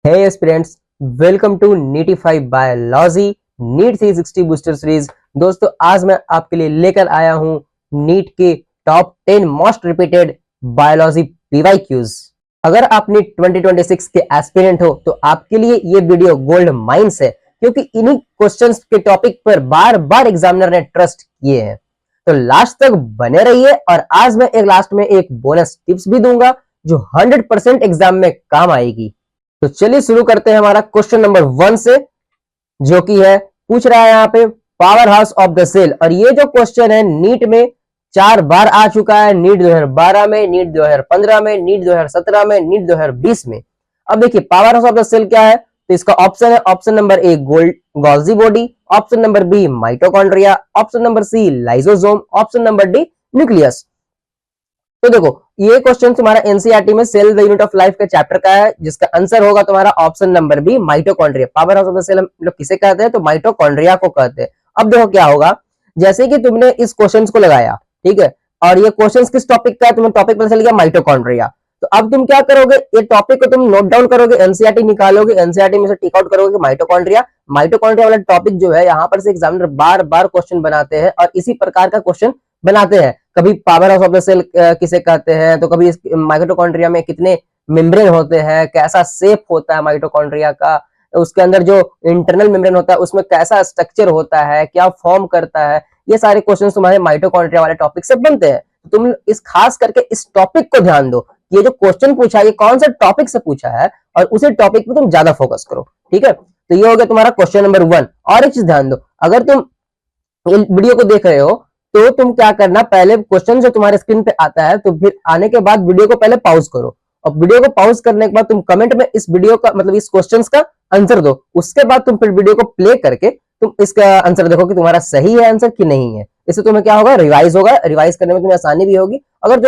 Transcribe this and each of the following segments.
Hey aspirants, welcome to Neetify biology NEET 360 booster series. दोस्तों, आज मैं आपके लिए लेकर आया हूं नीट के top 10 most repeated biology PYQs. अगर आप नीट 2026 के एस्पिरेंट हो तो आपके लिए ये वीडियो गोल्ड माइंस है, क्योंकि इन्हीं क्वेश्चंस के टॉपिक पर बार बार एग्जामिनर ने ट्रस्ट किए हैं। तो लास्ट तक बने रहिए और आज मैं लास्ट में एक बोनस टिप्स भी दूंगा जो 100% एग्जाम में काम आएगी। तो चलिए शुरू करते हैं हमारा क्वेश्चन नंबर 1 से, जो कि है पूछ रहा है यहाँ पे power house of the cell. और ये जो क्वेश्चन है नीट में 4 बार आ चुका है, नीट 2012 में, नीट 2015 में, नीट 2017 में, नीट 2020 में। अब देखिए power house of the cell क्या है, तो इसका ऑप्शन है option number A Golgi body, option number B mitochondria, option number C lysosome, option number D nucleus. तो देखो ये क्वेश्चन तुम्हारा एनसीईआरटी में cell the unit of life के चैप्टर का है, जिसका आंसर होगा तुम्हारा option number B mitochondria. Power house of the cell हम लोग किसे कहते हैं, तो माइटोकॉन्ड्रिया को कहते हैं। अब देखो क्या होगा, जैसे कि तुमने इस क्वेश्चन को लगाया, ठीक है, और ये क्वेश्चन किस टॉपिक का है, तुम्हें टॉपिक पता चल गया माइटोकॉन्ड्रिया। तो अब तुम क्या करोगे, ये टॉपिक को तुम नोट डाउन करोगे, एनसीईआरटी निकालोगे, एनसीईआरटी में से टिक आउट करोगे माइटोकॉन्ड्रिया। माइटोकॉन्ड्रिया वाला टॉपिक जो है यहाँ पर से एग्जामिनर बार बार क्वेश्चन बनाते हैं और इसी प्रकार का क्वेश्चन बनाते हैं। कभी power house of the cell किसे कहते हैं, तो कभी माइटोकॉन्ड्रिया में कितने मेम्ब्रेन होते हैं, कैसा शेप होता है माइटोकॉन्ड्रिया का, उसके अंदर जो इंटरनल मेम्ब्रेन होता है उसमें कैसा स्ट्रक्चर होता है, क्या फॉर्म करता है, ये सारे क्वेश्चन तुम्हारे माइटोकॉन्ड्रिया वाले टॉपिक से बनते हैं। तो तुम इस खास करके इस टॉपिक को ध्यान दो, ये जो क्वेश्चन पूछा है ये कौन सा टॉपिक से पूछा है और उसी टॉपिक पे तुम ज्यादा फोकस करो, ठीक है। तो ये हो गया तुम्हारा क्वेश्चन नंबर 1। और एक चीज ध्यान दो, अगर तुम वीडियो को देख रहे हो तो तुम क्या करना, पहले क्वेश्चन जो तुम्हारे स्क्रीन पे आता है तो फिर आने के बाद वीडियो को पहले पॉज करो, और वीडियो को पॉज करने के बाद तुम कमेंट में इस वीडियो का मतलब इस क्वेश्चंस का आंसर दो। उसके बाद तुम फिर वीडियो को प्ले करके तुम इसका आंसर देखो कि तुम्हारा सही है आंसर कि नहीं है। इससे तुम्हें क्या होगा, रिवाइज होगा, रिवाइज करने में तुम्हें आसानी भी होगी। अगर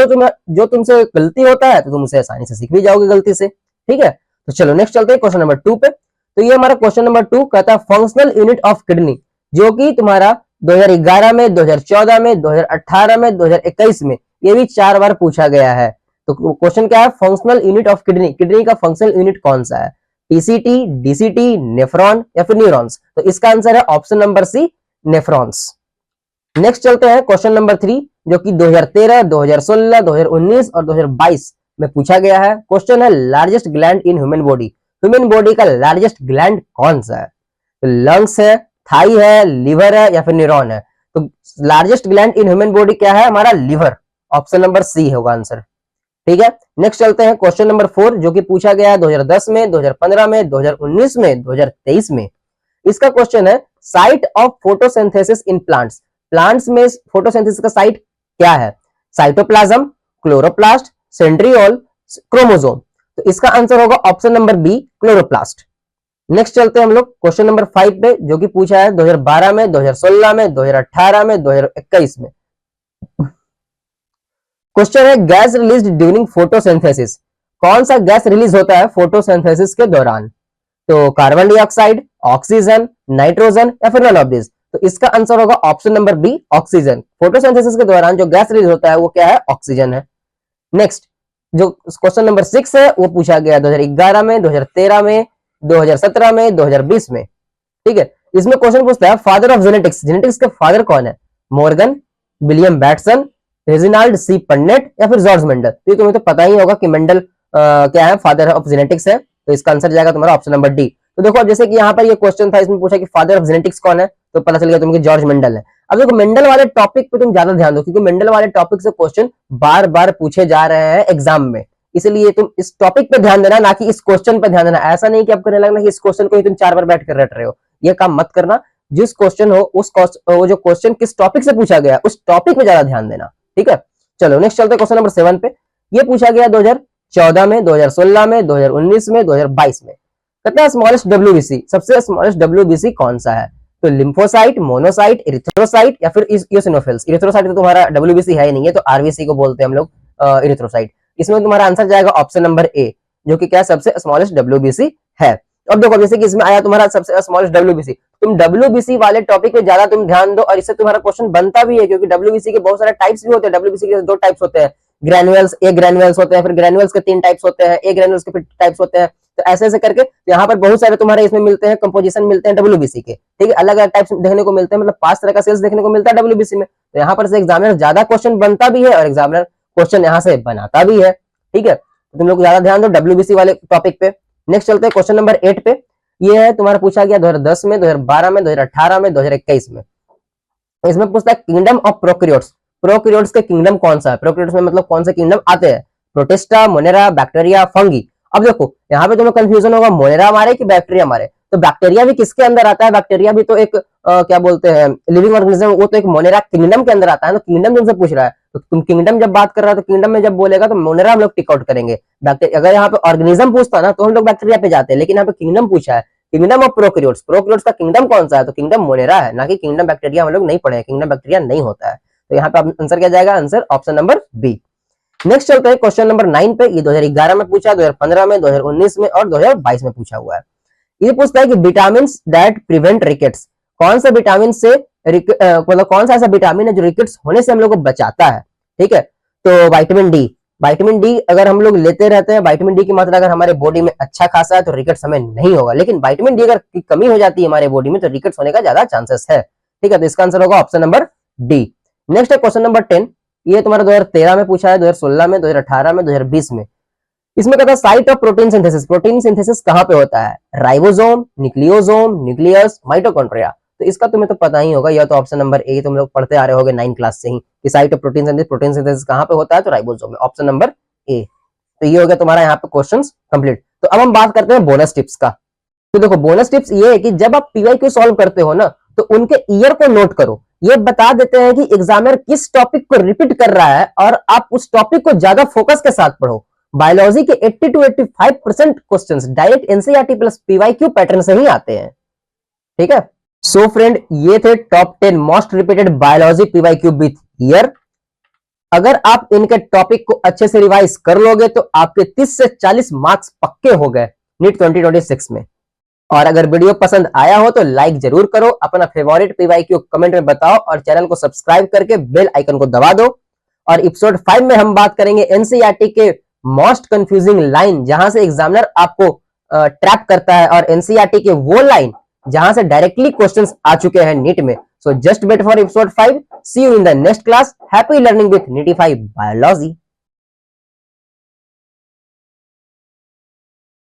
जो तुमसे गलती होता है तो तुम उसे आसानी से सीख भी जाओगे गलती से, ठीक है। तो चलो नेक्स्ट चलते हैं क्वेश्चन नंबर 2 पे। तो ये हमारा क्वेश्चन नंबर 2 कहता है फंक्शनल यूनिट ऑफ किडनी, जो कि तुम्हारा 2011 में, 2014 में, 2018 में, 2021 में ये भी 4 बार पूछा गया है। तो क्वेश्चन क्या है, functional unit of kidney, kidney का फंक्शनल यूनिट कौन सा है, टीसीटी, डीसीटी, नेफ्रॉन या फिर न्यूरॉन्स। तो इसका आंसर है option number C nephrons. Next चलते हैं क्वेश्चन नंबर 3, जो कि 2013, 2016, 2019 और 2022 में पूछा गया है। क्वेश्चन है largest gland in human body, human body का लार्जेस्ट ग्लैंड कौन सा है, तो लंग्स है, थाई है, लिवर है या फिर न्यूरॉन है। तो largest gland in human body क्या है, हमारा लिवर, ऑप्शन नंबर सी होगा आंसर, ठीक है। नेक्स्ट चलते हैं क्वेश्चन नंबर 4, जो कि पूछा गया है 2010 में, 2015 में, 2019 में, 2023 में। इसका क्वेश्चन है site of photosynthesis in plants, plants में फोटोसिंथेसिस का साइट क्या है, साइटोप्लाज्म, क्लोरोप्लास्ट, सेंट्रियोल, क्रोमोसोम। तो इसका आंसर होगा option number B chloroplast. Next चलते हैं हम लोग क्वेश्चन नंबर 5 पे, जो कि पूछा है 2012 में, 2016 में, 2018 में, 2021 में। क्वेश्चन है गैस रिलीज ड्यूरिंग फोटोसिंथेसिस, कौन सा गैस रिलीज होता है फोटोसिंथेसिस के दौरान, तो कार्बन डाइऑक्साइड, ऑक्सीजन, नाइट्रोजन या फिर नन ऑफ दिस। तो इसका आंसर होगा option number B oxygen. Photosynthesis के दौरान जो गैस रिलीज होता है वो क्या है, ऑक्सीजन है। नेक्स्ट जो क्वेश्चन नंबर 6 है वो पूछा गया 2011 में, 2013 में, 2017 में, 2020 में, ठीक है। इसमें क्वेश्चन पूछता है फादर ऑफ जेनेटिक्स, जेनेटिक्स के फादर कौन है, Morgan, William Bateson, Reginald C Punnett या फिर जॉर्ज मेंडल। तो तुम्हें तो पता ही होगा कि मेंडल क्या है, फादर ऑफ जेनेटिक्स है। तो इसका आंसर जाएगा तुम्हारा ऑप्शन नंबर डी। तो देखो जैसे कि यहाँ पर ये क्वेश्चन था, इसमें पूछा कि फादर ऑफ जेनेटिक्स कौन है, तो पता चल गया तुम्हें जॉर्ज मेंडल है। अब देखो मेंडल वाले टॉपिक पे तुम ज्यादा ध्यान दो, क्योंकि मेंडल वाले टॉपिक से क्वेश्चन बार बार पूछे जा रहे हैं एग्जाम में, इसलिए तुम इस टॉपिक पे ध्यान देना, ना कि इस क्वेश्चन पे ध्यान देना। ऐसा नहीं कि आपको लगना कि इस क्वेश्चन को ही तुम 4 बार बैठ कर रट रहे हो, ये काम मत करना। जिस क्वेश्चन हो उस वो जो क्वेश्चन किस टॉपिक से पूछा गया उस टॉपिक पे ज्यादा ध्यान देना, ठीक है। चलो नेक्स्ट चलते हैं क्वेश्चन नंबर 7 पे। ये पूछा गया 2014 में, 2016 में, 2019 में, 2022 में। कहता है स्मॉलेस्ट डब्ल्यूबीसी, सबसे स्मॉलेस्ट डब्ल्यूबीसी कौन सा है, तो लिम्फोसाइट, मोनोसाइट, इरिथ्रोसाइट या फिर इओसिनोफिल्स। इरिथ्रोसाइट तो तुम्हारा डब्ल्यूबीसी है ही नहीं है, तो आरबीसी को बोलते हैं हम लोग इरिथ्रोसाइट। इसमें तुम्हारा आंसर जाएगा ऑप्शन नंबर ए, जो कि क्या सबसे स्मॉलेस्ट डब्ल्यूबीसी है। अब देखो जैसे कि इसमें आया तुम्हारा सबसे स्मॉलेस्ट डब्ल्यूबीसी, तुम डब्ल्यूबीसी वाले टॉपिक पे ज्यादा तुम ध्यान दो और इससे तुम्हारा क्वेश्चन बनता भी है, क्योंकि डब्ल्यूबीसी के बहुत सारे टाइप्स भी होते हैं। डब्ल्यूबीसी के 2 टाइप्स होते हैं, ग्रेनुअल्स, ए ग्रेनुअल्स होते हैं, फिर ग्रेनुअल्स के 3 टाइप्स होते हैं, ए ग्रेनुअल्स के फिर टाइप्स होते हैं। तो ऐसे ऐसे करके यहाँ पर बहुत सारे तुम्हारे इसमें मिलते हैं, कंपोजिशन मिलते हैं डब्ल्यूबीसी के, ठीक है, अलग अलग टाइप्स देखने को मिलते हैं, मतलब 5 तरह का सेल्स देखने को मिलता है डब्ल्यूबीसी में। तो यहाँ पर से एग्जामिनर ज्यादा क्वेश्चन बनता भी है और एग्जामिनर क्वेश्चन यहाँ से बनाता भी है, ठीक है। तो तुम लोग ज्यादा ध्यान दो डब्ल्यूबीसी वाले टॉपिक पे। नेक्स्ट चलते हैं क्वेश्चन नंबर 8 पे। ये है तुम्हारा पूछा गया 2010 में, 2012 में, 2018 में, 2021 में। इसमें पूछता है किंगडम ऑफ प्रोकैरियोट्स, प्रोकैरियोट्स के किंगडम कौन सा है, प्रोकैरियोट्स में मतलब कौन से किंगडम आते हैं, प्रोटिस्टा, मोनेरा, बैक्टीरिया, फंगी। अब देखो यहाँ पे तुम्हें कंफ्यूजन होगा मोनेरा मारे कि बैक्टीरिया मारे, तो बैक्टीरिया भी किसके अंदर आता है, बैक्टीरिया भी तो एक क्या बोलते हैं लिविंग ऑर्गेनिज्म, वो तो एक मोनेरा किंगडम के अंदर आता है। तो किंगडम तुमसे पूछ रहा है, तो तुम किंगडम जब बात कर रहा है तो किंगडम में जब बोलेगा तो मोनेरा हम लोग टिक आउट करेंगे। बैक्टीरिया अगर यहाँ पे ऑर्गेनिज्म पूछता ना तो हम लोग बैक्टीरिया पे जाते हैं, लेकिन यहाँ पे किंगडम पूछा है, किंगडम ऑफ प्रोकैरियोट्स, प्रोकैरियोट्स का किंगडम कौन सा है, तो किंगडम मोनेरा है, ना कि किंगडम बैक्टीरिया हम लोग नहीं पढ़े, किंगडम बैक्टीरिया नहीं होता है। तो यहाँ पे आंसर क्या जाएगा, answer option number B. Next चलते हैं क्वेश्चन नंबर 9 पे। ये 2011 में पूछा, 2015 में, 2019 में और 2022 में पूछा हुआ है। ये पूछता है कि विटामिन दैट प्रिवेंट रिकेट्स, कौन सा विटामिन से मतलब कौन सा ऐसा विटामिन है जो रिकेट्स होने से हम लोग को बचाता है, ठीक है। तो विटामिन डी, विटामिन डी अगर हम लोग लेते रहते हैं, विटामिन डी की मात्रा अगर हमारे बॉडी में अच्छा खासा है तो रिकेट्स हमें नहीं होगा, लेकिन विटामिन डी अगर की कमी हो जाती है हमारे बॉडी में तो रिकेट्स होने का ज्यादा चांसेस है, ठीक है। तो इसका आंसर होगा ऑप्शन नंबर डी। नेक्स्ट है क्वेश्चन नंबर 10। ये तुम्हारा 2013 में पूछा है, 2016 में, 2018 में, 2020 में। इसमें कहता है site of protein synthesis, protein synthesis कहां पे होता है, राइबोसोम, न्यूक्लियोसोम, न्यूक्लियस, माइटोकॉन्ड्रिया। तो इसका तुम्हें तो पता ही होगा, यह तो ऑप्शन नंबर ए तुम लोग पढ़ते आ रहे होगे 9 क्लास से ही कि साइट ऑफ प्रोटीन सिंथेसिस कहां पे होता है, तो राइबोसोम में, ऑप्शन नंबर ए। तो ये हो गया तुम्हारा यहाँ पे क्वेश्चंस कंप्लीट। तो अब हम बात करते हैं बोनस टिप्स का। तो देखो बोनस टिप्स ये है कि जब आप पीवाईक्यू सॉल्व करते हो ना तो उनके ईयर को नोट करो, ये बता देते हैं कि एग्जामिनर किस टॉपिक को रिपीट कर रहा है और आप उस टॉपिक को ज्यादा फोकस के साथ पढ़ो। बायोलॉजी के 80 to 85% questions direct NCERT plus PYQ pattern से ही आते हैं, ठीक है। सो फ्रेंड, ये थे top 10 most repeated biology PYQ with year. अगर आप इनके टॉपिक को अच्छे से रिवाइज कर लोगे तो आपके 30 से 40 मार्क्स पक्के हो गए नीट 2026 में। और अगर वीडियो पसंद आया हो तो लाइक जरूर करो, अपना फेवरेट पीवाईक्यू कमेंट में बताओ और चैनल को सब्सक्राइब करके बेल आइकन को दबा दो। और एपिसोड 5 में हम बात करेंगे एनसीईआरटी के मोस्ट कंफ्यूजिंग लाइन, जहां से एग्जामिनर आपको ट्रैप करता है, और एनसीईआरटी के वो लाइन जहां से डायरेक्टली क्वेश्चंस आ चुके हैं नीट में। So just wait for episode 5। See you in the next class. Happy learning with Neetify biology.